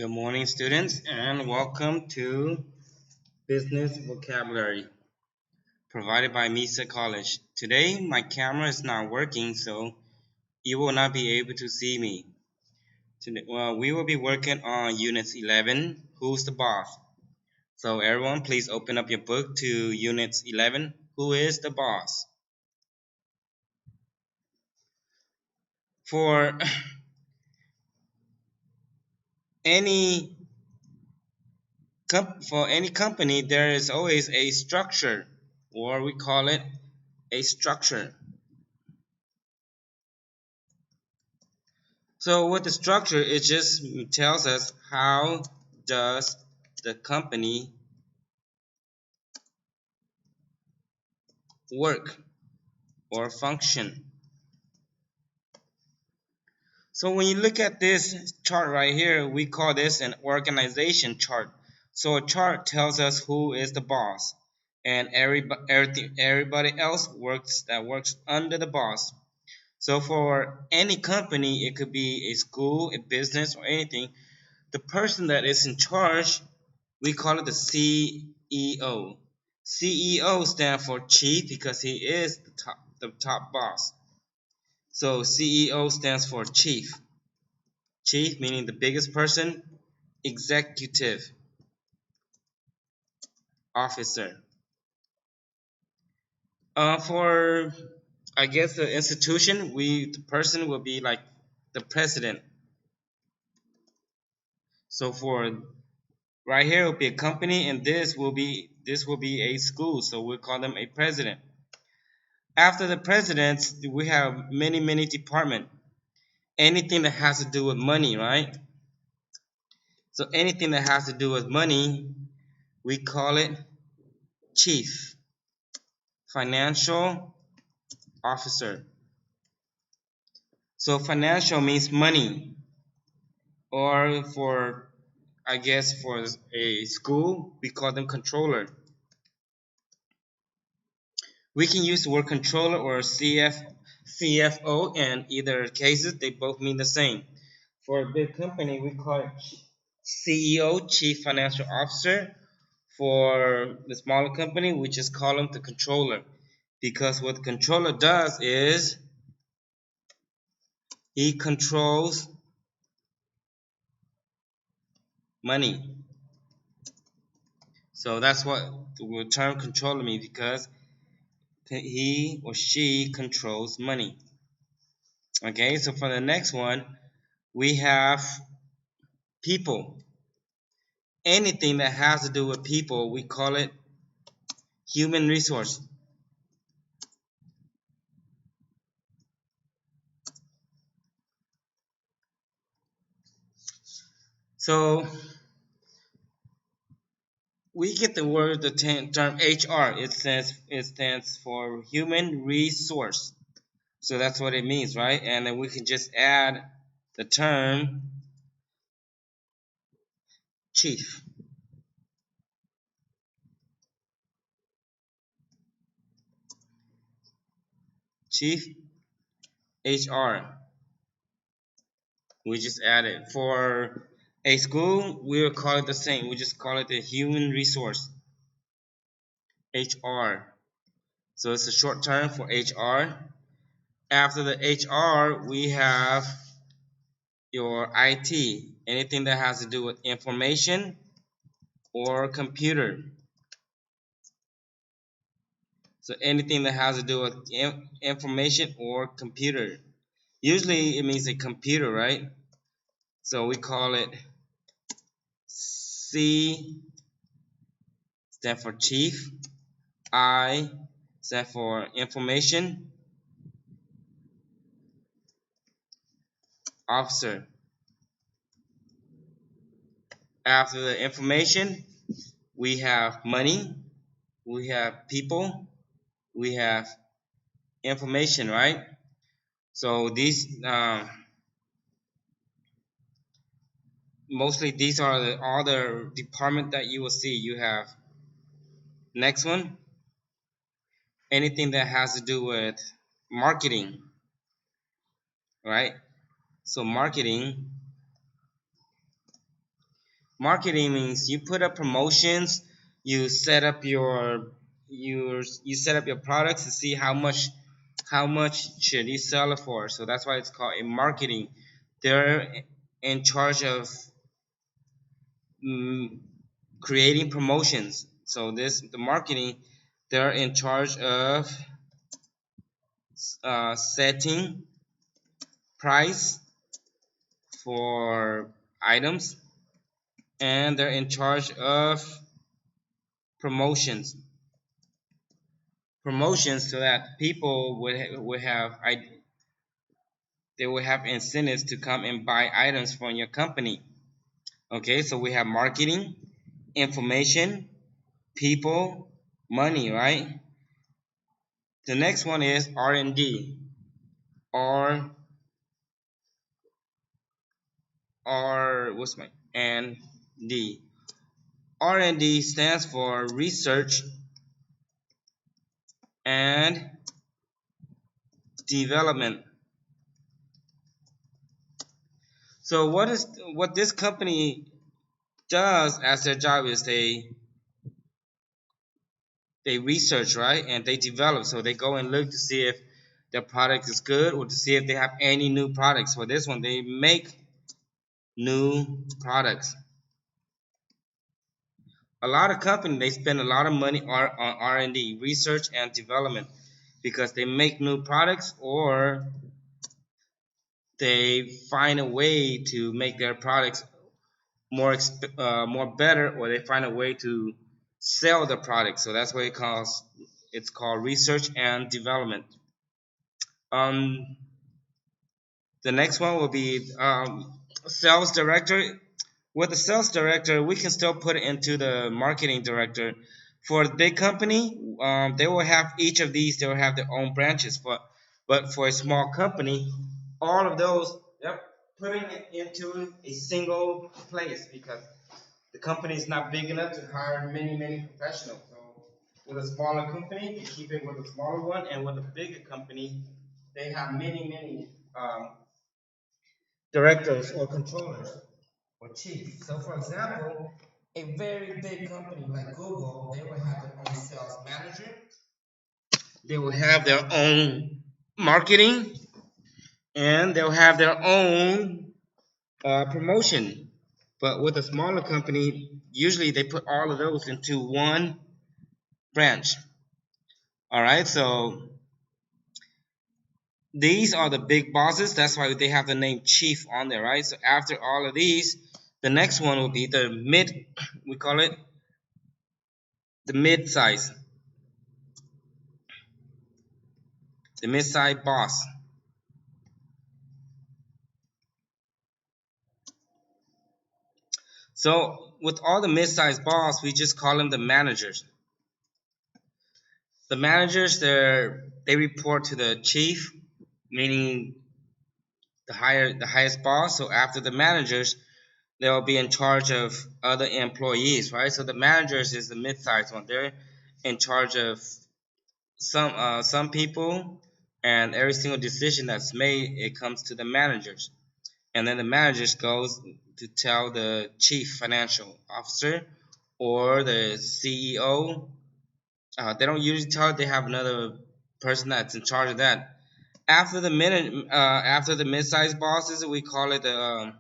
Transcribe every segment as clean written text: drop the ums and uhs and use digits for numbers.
Good morning, students, and welcome to Business Vocabulary provided by Mesay College. Today, my camera is not working, so you will not be able to see me. Today, we will be working on Unit 11, Who's the Boss? So, everyone, please open up your book to Unit 11, Who is the Boss? For any company, there is always a structure, or we call it a structure. So with the structure, it just tells us how does the company work or function. So when you look at this chart right here, we call this an organization chart. So a chart tells us who is the boss, and everybody else works under the boss. So for any company, it could be a school, a business, or anything. The person that is in charge, we call it the CEO. CEO stands for chief because he is the top boss. So CEO stands for chief. Chief meaning the biggest person, executive officer. For I guess the institution, the person will be like the president. So for right here will be a company, and this will be a school. So we'll call them a president. After the presidents, we have many departments. Anything that has to do with money, right? So anything that has to do with money, we call it chief financial officer. So financial means money, or for I guess for a school, we call them controller. We can use the word controller or CFO, and either cases they both mean the same. For a big company, we call it CEO, Chief Financial Officer. For the smaller company, we just call him the controller, because what the controller does is he controls money. So that's what the term controller means, because he or she controls money. Okay, so for the next one, we have people. Anything that has to do with people, we call it human resource. So we get the term HR. It stands for human resource. So that's what it means, right? And then we can just add the term chief. Chief HR. We just add it. For a school, we will call it the same. We just call it the human resource. HR. So it's a short term for HR. After the HR, we have your IT. Anything that has to do with information or computer. So anything that has to do with information or computer. Usually it means a computer, right? So we call it C stand for chief, I stand for information officer. After the information, we have money, we have people, we have information, right? So these mostly these are the other department that you will see. You have next one, anything that has to do with marketing, right? So marketing Marketing means you put up promotions, you set up you set up your products to see how much should you sell it for. So that's why it's called a marketing. They're in charge of mm, creating promotions. So the marketing, they're in charge of setting price for items, and they're in charge of promotions. Promotions so that people would have they will have incentives to come and buy items from your company. Okay, so we have marketing, information, people, money, right? The next one is R&D. R R what's my and D. R&D stands for research and development. So what this company does as their job is they research, right, and they develop. So they go and look to see if their product is good or to see if they have any new products. For this one, they make new products. A lot of companies they spend a lot of money on R&D, research and development, because they make new products or they find a way to make their products more better, or they find a way to sell the product. So that's why it's called research and development. Um, the next one will be sales director. With the sales director, we can still put it into the marketing director. For the big company, they will have each of these. They will have their own branches. But for a small company, all of those, yep, putting it into a single place because the company is not big enough to hire many professionals. So with a smaller company, you keep it with a smaller one, and with a bigger company, they have many directors or controllers or chiefs. So for example, a very big company like Google, they will have their own sales manager. They will have their own marketing, and they'll have their own promotion. But with a smaller company, usually they put all of those into one branch. All right, so these are the big bosses. That's why they have the name chief on there, right? So after all of these, the next one will be the mid. We call it the mid size, the mid size boss. So with all the mid size boss, we just call them the managers. The managers, they report to the chief, meaning the highest boss. So after the managers, they'll be in charge of other employees, right? So the managers is the mid-sized one. They're in charge of some people, and every single decision that's made, it comes to the managers, and then the managers goes to tell the chief financial officer or the CEO. They don't usually tell it. They have another person that's in charge of that. After the mid-sized bosses, we call it the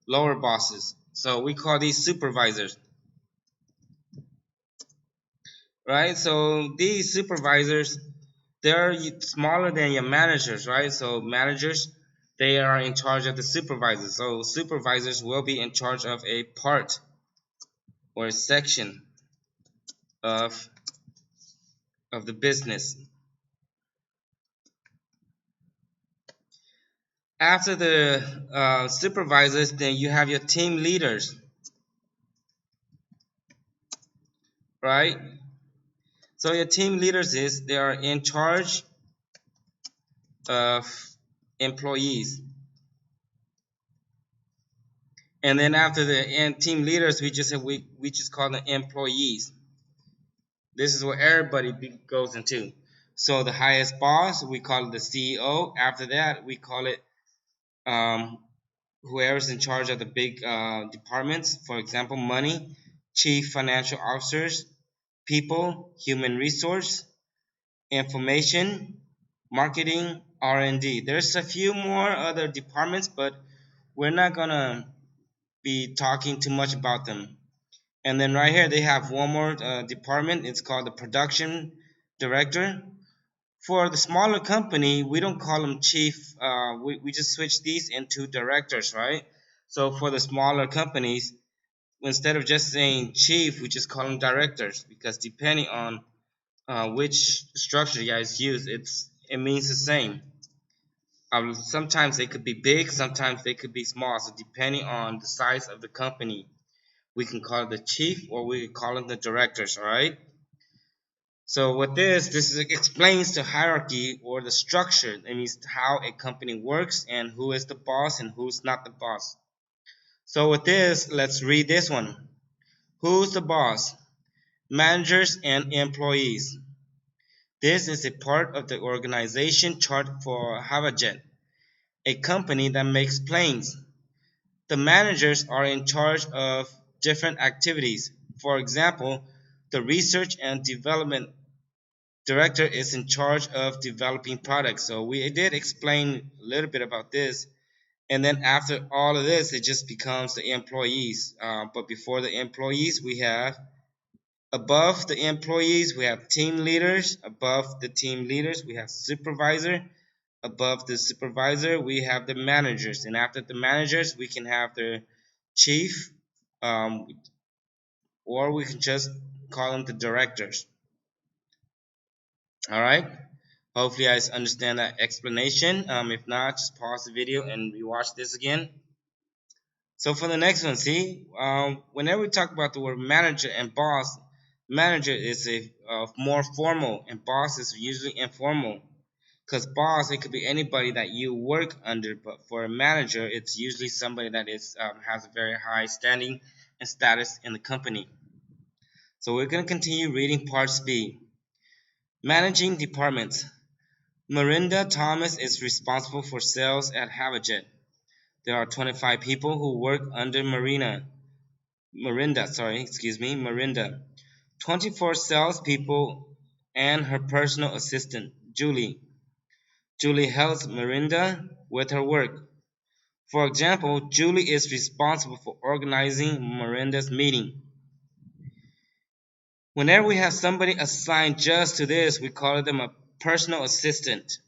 lower bosses. So we call these supervisors, right? So these supervisors, they're smaller than your managers, right? So managers, they are in charge of the supervisors. So supervisors will be in charge of a part or a section of the business. After the supervisors, then you have your team leaders, right? So your team leaders they are in charge of employees. And then after the team leaders, we just call them employees. This is where everybody goes into. So the highest boss, we call it the CEO. After that, we call it whoever's in charge of the big departments, for example, money, chief financial officers, people, human resource, information, marketing, R&D. There's a few more other departments, but we're not gonna be talking too much about them. And then right here they have one more department. It's called the production director. For the smaller company, we don't call them chief. We just switch these into directors, right? So for the smaller companies, instead of just saying chief, we just call them directors because depending on which structure you guys use, it means the same. Sometimes they could be big, sometimes they could be small. So depending on the size of the company, we can call it the chief or we can call it the directors. All right. So with this explains the hierarchy or the structure. It means how a company works and who is the boss and who's not the boss. So with this, let's read this one. Who's the boss? Managers and employees. This is a part of the organization chart for Havajet, a company that makes planes. The managers are in charge of different activities. For example, the research and development director is in charge of developing products. So we did explain a little bit about this. And then after all of this, it just becomes the employees. But before the employees, we have above the employees, we have team leaders. Above the team leaders, we have supervisor. Above the supervisor, we have the managers. And after the managers, we can have the chief, um, or we can just call them the directors. All right. Hopefully, you guys understand that explanation. If not, just pause the video and rewatch this again. So for the next one, see, whenever we talk about the word manager and boss, manager is a more formal, and boss is usually informal. Because boss, it could be anybody that you work under, but for a manager, it's usually somebody that is has a very high standing and status in the company. So we're going to continue reading parts B. Managing departments. Marinda Thomas is responsible for sales at Havajet. There are 25 people who work under Marinda. 24 salespeople and her personal assistant, Julie. Julie helps Marinda with her work. For example, Julie is responsible for organizing Miranda's meeting. Whenever we have somebody assigned just to this, we call them a personal assistant.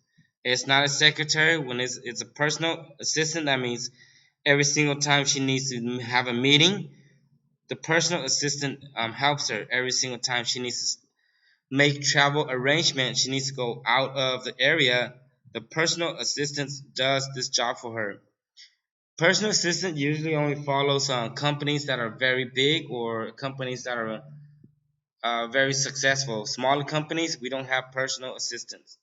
It's not a secretary. When it's a personal assistant, that means every single time she needs to have a meeting, the personal assistant helps her. Every single time she needs to make travel arrangements, she needs to go out of the area, the personal assistant does this job for her. Personal assistant usually only follows companies that are very big or companies that are very successful. Smaller companies, we don't have personal assistants.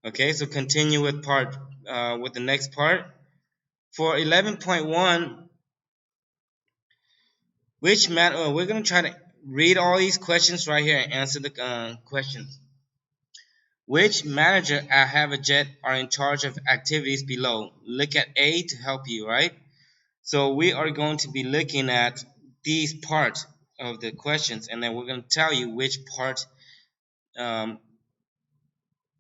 Okay, so continue with the next part. For 11.1, we're gonna try to read all these questions right here and answer the questions. Which manager at Havajet are in charge of activities below? Look at A to help you, right? So we are going to be looking at these parts of the questions, and then we're going to tell you um,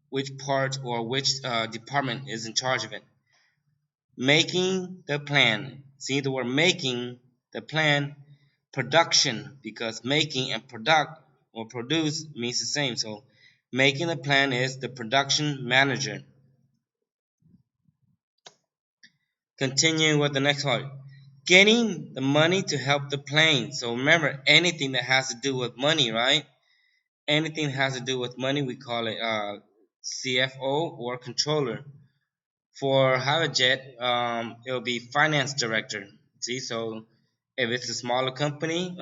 which part or which department is in charge of it. Making the plan. See the word making the plan. Production, because making and product or produce means the same. So making the plan is the production manager. Continuing with the next part. Getting the money to help the plane. So remember, anything that has to do with money, right? Anything that has to do with money, we call it CFO or controller. For Havajet, it'll be finance director. See, so if it's a smaller company,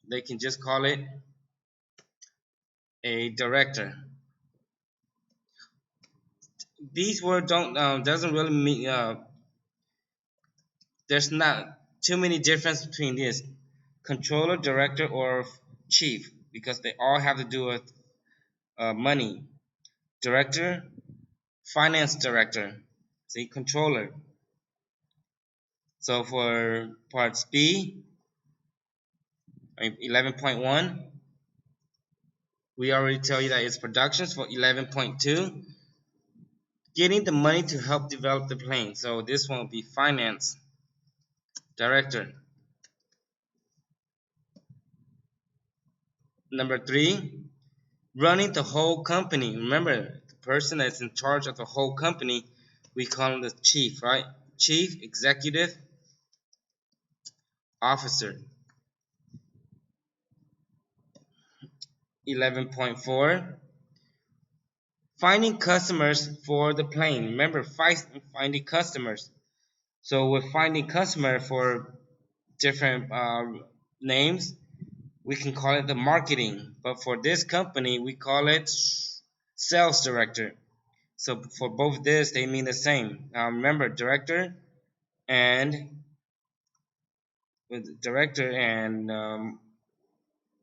they can just call it a director. These words don't doesn't really mean there's not too many difference between this controller, director, or chief because they all have to do with money. Director, finance director, see, controller. So for parts B, 11.1, we already tell you that it's productions. For 11.2, getting the money to help develop the plane. So this one will be finance director. Number 3, running the whole company. Remember, the person that's in charge of the whole company, we call him the chief, right? Chief Executive Officer. 11.4, finding customers for the plane. Remember, finding customers. So we're finding customer for different names. We can call it the marketing, but for this company, we call it sales director. So for both this, they mean the same. Remember, and director and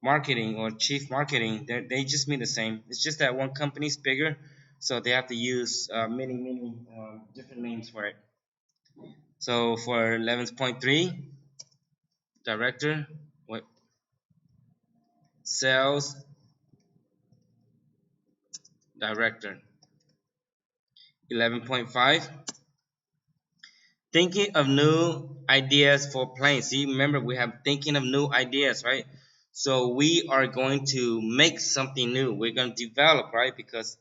marketing or chief marketing, they just mean the same. It's just that one company's bigger, so they have to use many different names for it. So for 11.3, director, what, sales director. 11.5, thinking of new ideas for planes. See, remember we have thinking of new ideas, right? So we are going to make something new. We're going to develop, right? Because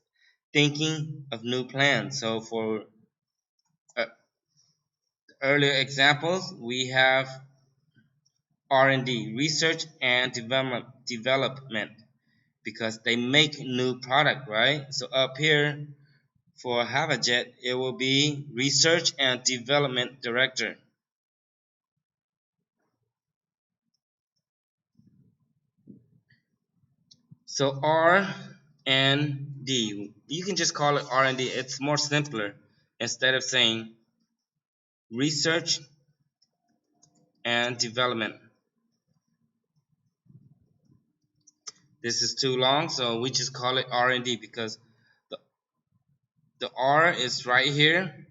thinking of new plans. So for uh, earlier examples, we have R&D, research and development, because they make new product, right? So up here for Havajet, it will be research and development director. So R and D, you can just call it R&D. It's more simpler instead of saying research and development. This is too long, so we just call it R&D because the, the R is right here,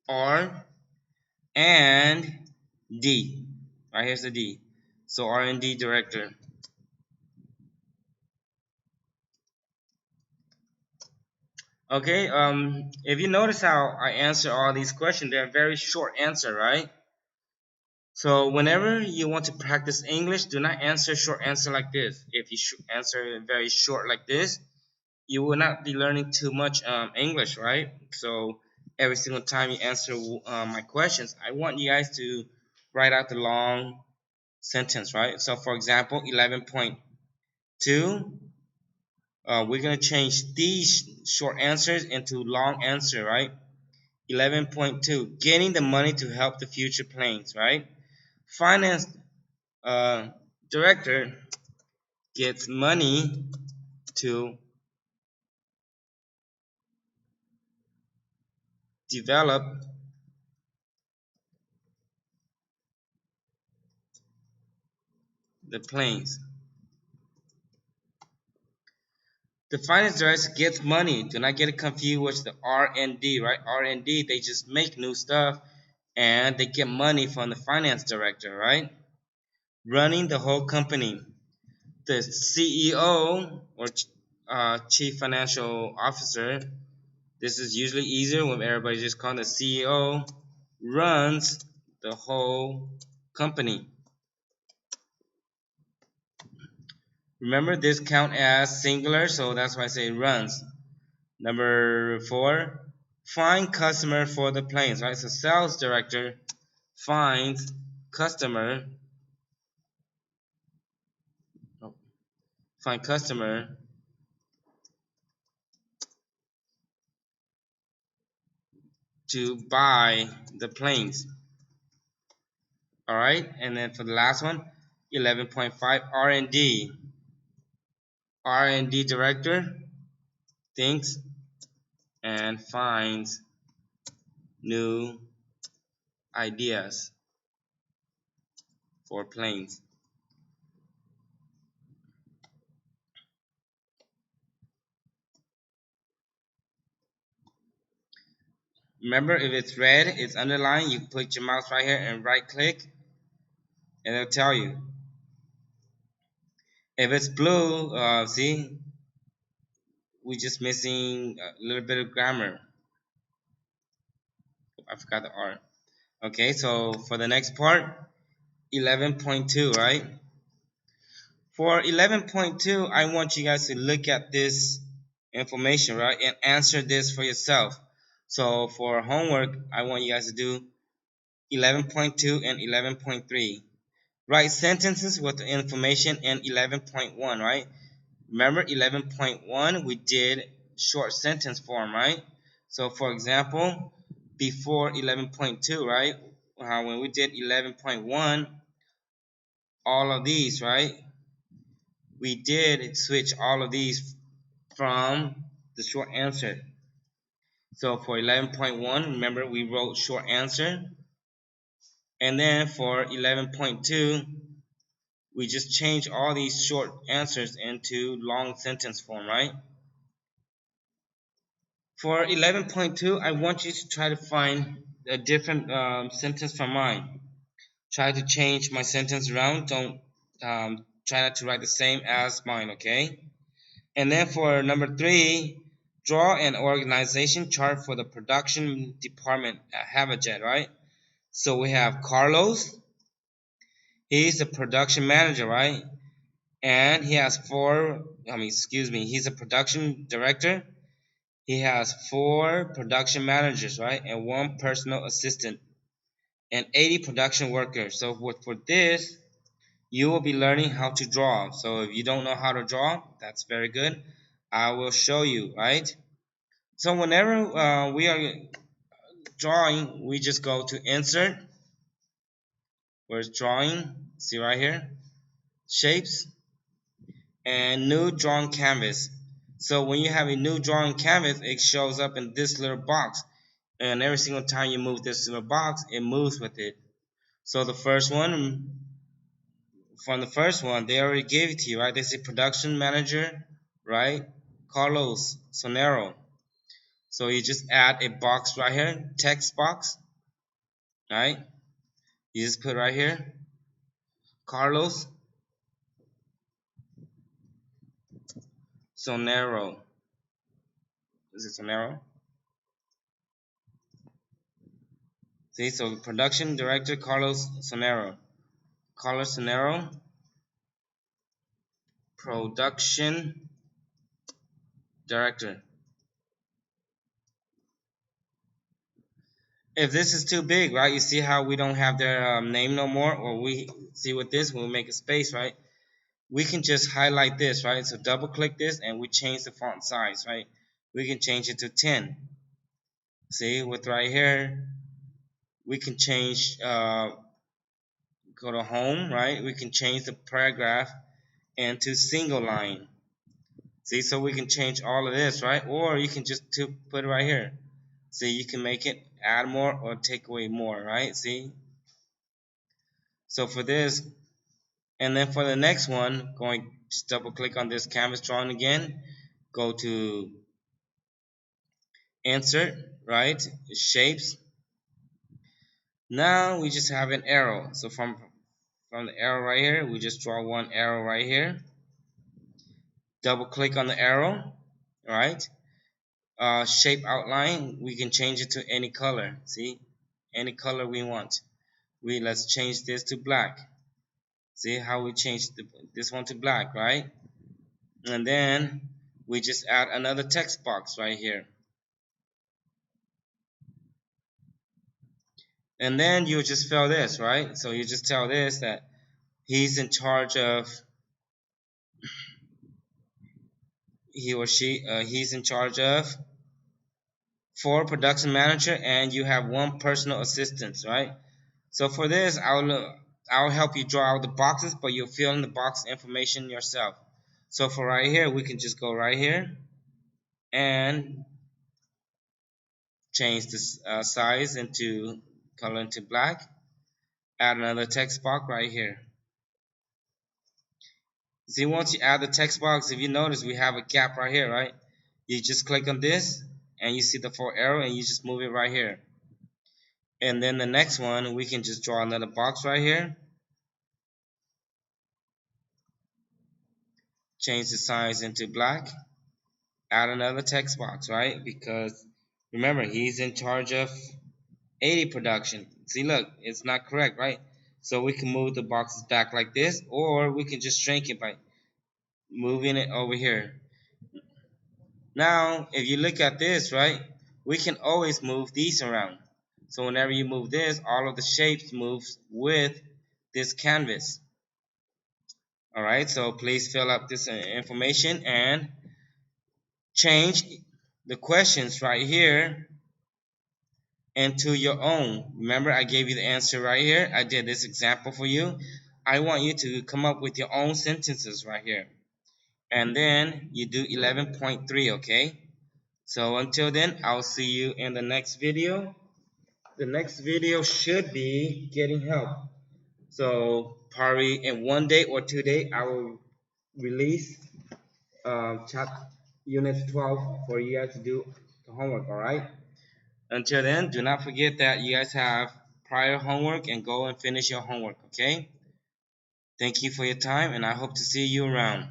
R and D. Right here's the D. So R&D director. Okay, if you notice how I answer all these questions, they're very short answer, right? So whenever you want to practice English, do not answer short answer like this. If you answer very short like this, you will not be learning too much English, right? So every single time you answer my questions, I want you guys to write out the long sentence, right? So for example, 11.2, we're going to change these short answers into long answer, right? 11.2, getting the money to help the future planes, right? Finance uh, director gets money to develop the planes. The finance director gets money. Do not get it confused with the R&D, right? R&D, they just make new stuff and they get money from the finance director, right? Running the whole company. The CEO or chief financial officer, this is usually easier when everybody just calls the CEO, runs the whole company. Remember, this count as singular, so that's why I say runs. Number 4, find customer for the planes, right? So sales director finds customer, oh, find customer to buy the planes. All right, and then for the last one, 11.5, R&D. R&D director thinks and finds new ideas for planes. Remember, if it's red, it's underlined, you put your mouse right here and right click, and it'll tell you. If it's blue, see, we're just missing a little bit of grammar. I forgot the R. Okay, so for the next part, 11.2, right? For 11.2, I want you guys to look at this information, right, and answer this for yourself. So for homework, I want you guys to do 11.2 and 11.3. Write sentences with the information in 11.1, right? Remember 11.1, we did short sentence form, right? So for example, before 11.2, right? When we did 11.1, all of these, right? We did switch all of these from the short answer. So for 11.1, remember we wrote short answer. And then for 11.2, we just change all these short answers into long sentence form, right? For 11.2, I want you to try to find a different sentence from mine. Try to change my sentence around. Don't try not to write the same as mine, okay? And then for number 3, draw an organization chart for the production department at Habitat, right? So we have Carlos. He's the production manager, right? And he has he's a production director. He has 4 production managers, right? And 1 personal assistant and 80 production workers. So for this, you will be learning how to draw. So if you don't know how to draw, that's very good. I will show you, right? So whenever we are drawing, we just go to insert. Where's drawing? See right here, shapes, and new drawing canvas. So when you have a new drawing canvas, it shows up in this little box. And every single time you move this little box, it moves with it. So the first one, from the first one, they already gave it to you, right? They say production manager, right? Carlos Sonero. So you just add a box right here, text box, right? You just put right here, Carlos Sonero. Is it Sonero? See, so production director Carlos Sonero. Carlos Sonero, production director. If this is too big, right, you see how we don't have their name no more, or we see with this, when we make a space, right, we can just highlight this, right, so double click this and we change the font size, right, we can change it to 10. See, with right here, we can change, go to home, right, we can change the paragraph into single line. See, so we can change all of this, right, or you can just put it right here. See, you can make it add more or take away more, right, see. So for this, and then for the next one, just double click on this canvas drawing again, go to insert, right, shapes. Now we just have an arrow. So from the arrow right here, we just draw one arrow right here. Double click on the arrow, right? Shape outline, we can change it to any color. See, any color we want. Let's change this to black. See how we changed this one to black, right? And then we just add another text box right here. And then you just fill this, right? So you just tell this that he's in charge of, he or she, he's in charge of 4 production manager, and you have 1 personal assistant, right? So for this, I'll help you draw out the boxes, but you'll fill in the box information yourself. So for right here, we can just go right here and change this size into color into black. Add another text box right here. See, once you add the text box, if you notice, we have a gap right here, right? You just click on this and you see the 4 arrow, and you just move it right here. And then the next one, we can just draw another box right here. Change the size into black. Add another text box, right? Because remember, he's in charge of 80 production. See, look, it's not correct, right? So we can move the boxes back like this, or we can just shrink it by moving it over here. Now, if you look at this, right, we can always move these around. So whenever you move this, all of the shapes moves with this canvas. All right, so please fill up this information and change the questions right here into your own. Remember, I gave you the answer right here. I did this example for you. I want you to come up with your own sentences right here. And then you do 11.3, okay? So until then, I'll see you in the next video. The next video should be getting help. So probably in 1 day or 2 days, I will release chap unit 12 for you guys to do the homework, all right? Until then, do not forget that you guys have prior homework and go and finish your homework, okay? Thank you for your time, and I hope to see you around.